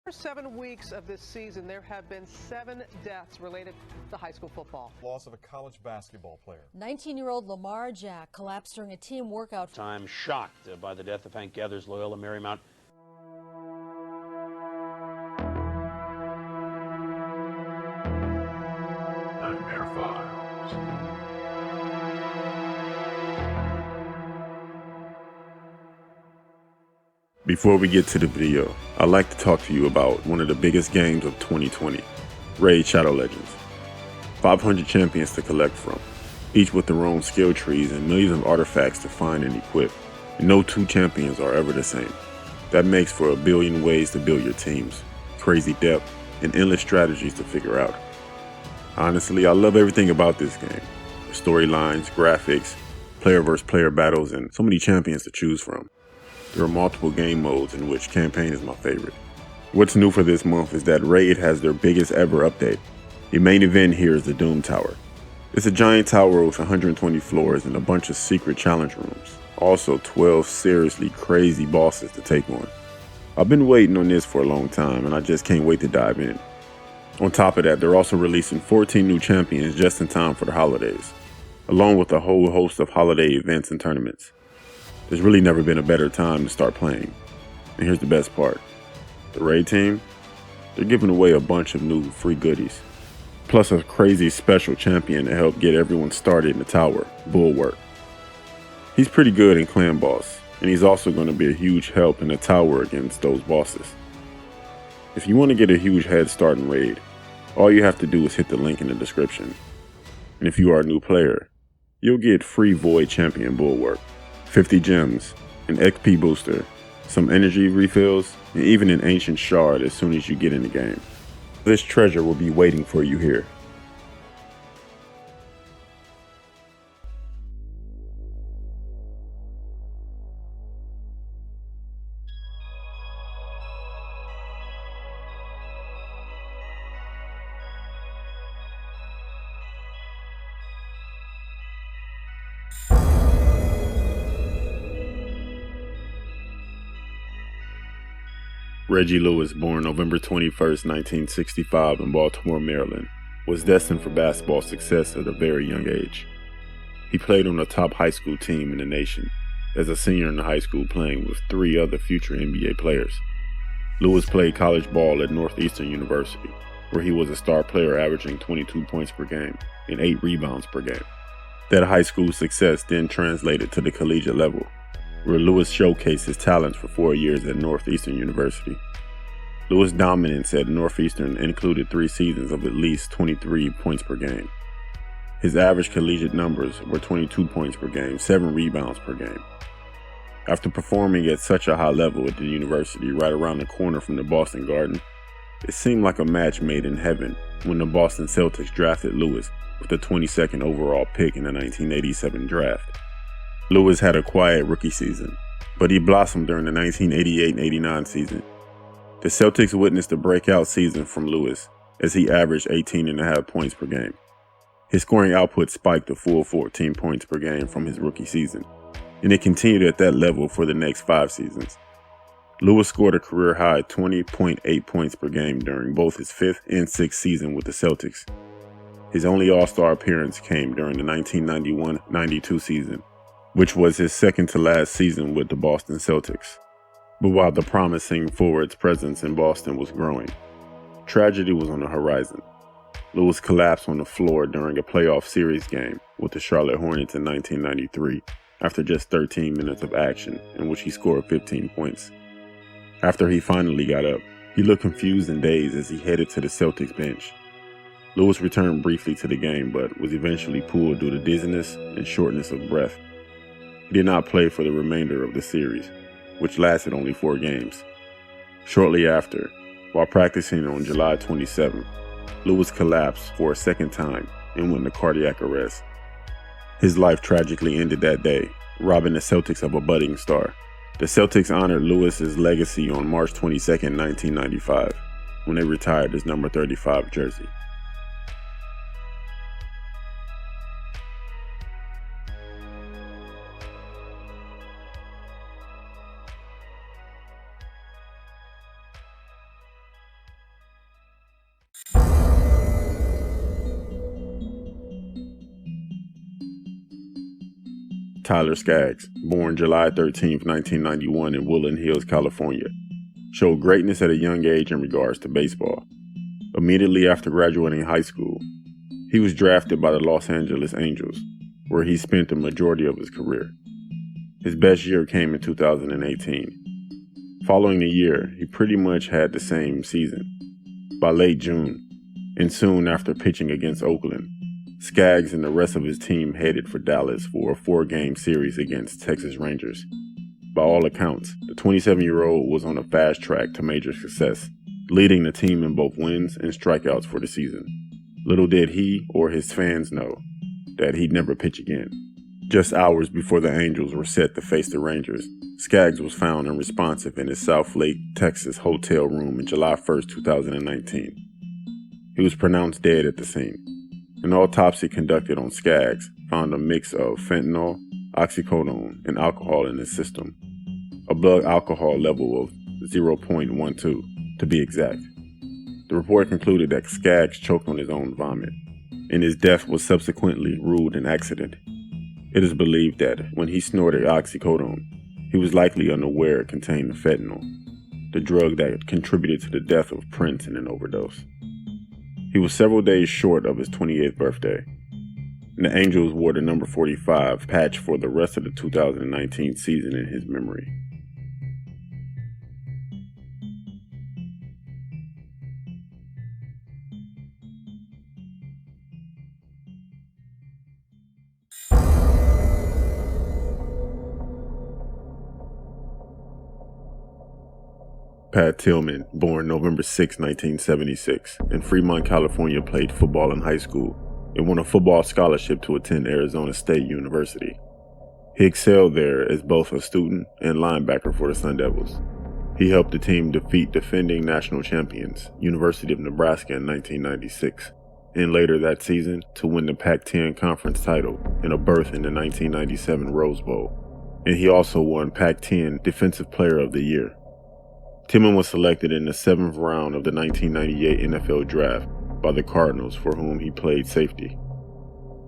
For 7 weeks of this season, there have been 7 deaths related to high school football. Loss of a college basketball player. 19-year-old Lamar Jack collapsed during a team workout. I'm shocked by the death of Hank Gathers, Loyola Marymount. Nightmare Files. Before we get to the video, I'd like to talk to you about one of the biggest games of 2020, Raid Shadow Legends. 500 champions to collect from, each with their own skill trees and millions of artifacts to find and equip. And no two champions are ever the same. That makes for a billion ways to build your teams, crazy depth, and endless strategies to figure out. Honestly, I love everything about this game. The storylines, graphics, player versus player battles, and so many champions to choose from. There are multiple game modes in which campaign is my favorite. What's new for this month is that Raid has their biggest ever update. The main event here is the Doom Tower. It's a giant tower with 120 floors and a bunch of secret challenge rooms. Also 12 seriously crazy bosses to take on. I've been waiting on this for a long time and I just can't wait to dive in. On top of that, they're also releasing 14 new champions just in time for the holidays, along with a whole host of holiday events and tournaments. There's really never been a better time to start playing. And here's the best part. The Raid team, they're giving away a bunch of new free goodies. Plus a crazy special champion to help get everyone started in the tower, Bulwark. He's pretty good in clan boss, and he's also going to be a huge help in the tower against those bosses. If you want to get a huge head start in Raid, all you have to do is hit the link in the description. And if you are a new player, you'll get free Void Champion Bulwark, 50 gems, an XP booster, some energy refills, and even an ancient shard as soon as you get in the game. This treasure will be waiting for you here. Reggie Lewis, born November 21st, 1965 in Baltimore, Maryland, was destined for basketball success at a very young age. He played on the top high school team in the nation, as a senior in high school playing with 3 other future NBA players. Lewis played college ball at Northeastern University, where he was a star player averaging 22 points per game and 8 rebounds per game. That high school success then translated to the collegiate level, where Lewis showcased his talents for 4 years at Northeastern University. Lewis' dominance at Northeastern included 3 seasons of at least 23 points per game. His average collegiate numbers were 22 points per game, 7 rebounds per game. After performing at such a high level at the university right around the corner from the Boston Garden, it seemed like a match made in heaven when the Boston Celtics drafted Lewis with the 22nd overall pick in the 1987 draft. Lewis had a quiet rookie season, but he blossomed during the 1988 and 89 season. The Celtics witnessed a breakout season from Lewis as he averaged 18.5 points per game. His scoring output spiked to full 14 points per game from his rookie season, and it continued at that level for the next 5 seasons. Lewis scored a career-high 20.8 points per game during both his 5th and 6th season with the Celtics. His only All-Star appearance came during the 1991-92 season, which was his second to last season with the Boston Celtics. But while the promising forward's presence in Boston was growing, tragedy was on the horizon. Lewis collapsed on the floor during a playoff series game with the Charlotte Hornets in 1993 after just 13 minutes of action in which he scored 15 points. After he finally got up, he looked confused and dazed as he headed to the Celtics bench. Lewis returned briefly to the game but was eventually pulled due to dizziness and shortness of breath. He did not play for the remainder of the series, which lasted only 4 games. Shortly after, while practicing on July 27th, Lewis collapsed for a second time and went into cardiac arrest. His life tragically ended that day, robbing the Celtics of a budding star. The Celtics honored Lewis's legacy on March 22nd, 1995, when they retired his number 35 jersey. Tyler Skaggs, born July 13, 1991 in Woodland Hills, California, showed greatness at a young age in regards to baseball. Immediately after graduating high school, he was drafted by the Los Angeles Angels, where he spent the majority of his career. His best year came in 2018. Following the year, he pretty much had the same season. By late June, and soon after pitching against Oakland, Skaggs and the rest of his team headed for Dallas for a 4-game series against Texas Rangers. By all accounts, the 27-year-old was on a fast track to major success, leading the team in both wins and strikeouts for the season. Little did he or his fans know that he'd never pitch again. Just hours before the Angels were set to face the Rangers, Skaggs was found unresponsive in his South Lake, Texas hotel room on July 1, 2019. He was pronounced dead at the scene. An autopsy conducted on Skaggs found a mix of fentanyl, oxycodone, and alcohol in his system, a blood alcohol level of 0.12 to be exact. The report concluded that Skaggs choked on his own vomit, and his death was subsequently ruled an accident. It is believed that when he snorted oxycodone, he was likely unaware it contained fentanyl, the drug that contributed to the death of Prince in an overdose. He was several days short of his 28th birthday, and the Angels wore the number 45 patch for the rest of the 2019 season in his memory. Pat Tillman, born November 6, 1976, in Fremont, California, played football in high school and won a football scholarship to attend Arizona State University. He excelled there as both a student and linebacker for the Sun Devils. He helped the team defeat defending national champions, University of Nebraska in 1996, and later that season to win the Pac-10 conference title and a berth in the 1997 Rose Bowl. And he also won Pac-10 Defensive Player of the Year. Tillman was selected in the 7th round of the 1998 NFL Draft by the Cardinals, for whom he played safety.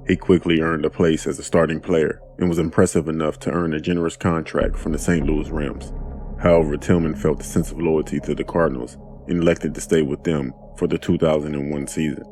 He quickly earned a place as a starting player and was impressive enough to earn a generous contract from the St. Louis Rams. However, Tillman felt a sense of loyalty to the Cardinals and elected to stay with them for the 2001 season.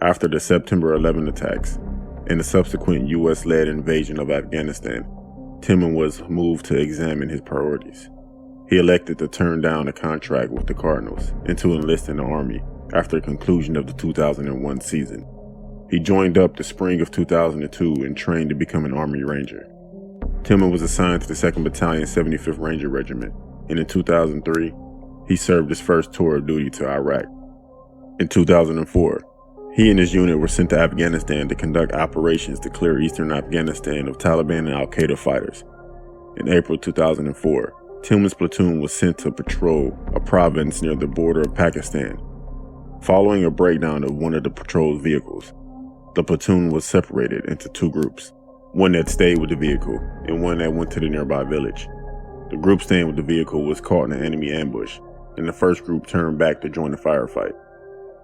After the September 11 attacks and the subsequent U.S.-led invasion of Afghanistan, Tillman was moved to examine his priorities. He elected to turn down a contract with the Cardinals and to enlist in the Army after the conclusion of the 2001 season. He joined up the spring of 2002 and trained to become an Army Ranger. Tillman was assigned to the 2nd Battalion 75th Ranger Regiment, and in 2003, he served his first tour of duty to Iraq. In 2004, he and his unit were sent to Afghanistan to conduct operations to clear eastern Afghanistan of Taliban and Al-Qaeda fighters. In April 2004, Tillman's platoon was sent to patrol a province near the border of Pakistan. Following a breakdown of one of the patrol vehicles, the platoon was separated into 2 groups, one that stayed with the vehicle and one that went to the nearby village. The group staying with the vehicle was caught in an enemy ambush, and the first group turned back to join the firefight.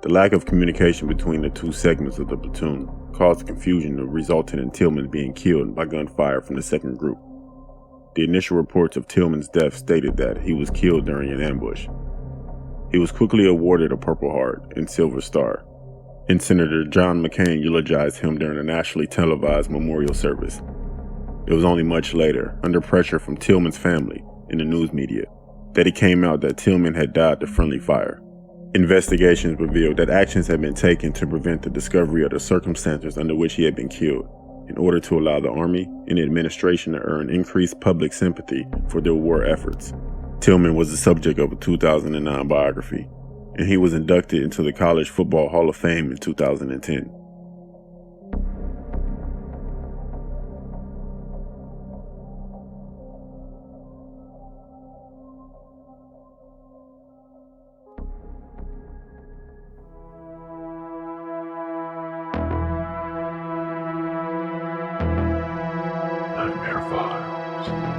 The lack of communication between the 2 segments of the platoon caused confusion that resulted in Tillman being killed by gunfire from the second group. The initial reports of Tillman's death stated that he was killed during an ambush. He was quickly awarded a Purple Heart and Silver Star, and Senator John McCain eulogized him during a nationally televised memorial service. It was only much later, under pressure from Tillman's family and the news media, that it came out that Tillman had died to friendly fire. Investigations revealed that actions had been taken to prevent the discovery of the circumstances under which he had been killed, in order to allow the Army and the administration to earn increased public sympathy for their war efforts. Tillman was the subject of a 2009 biography, and he was inducted into the College Football Hall of Fame in 2010. Nightmare Files.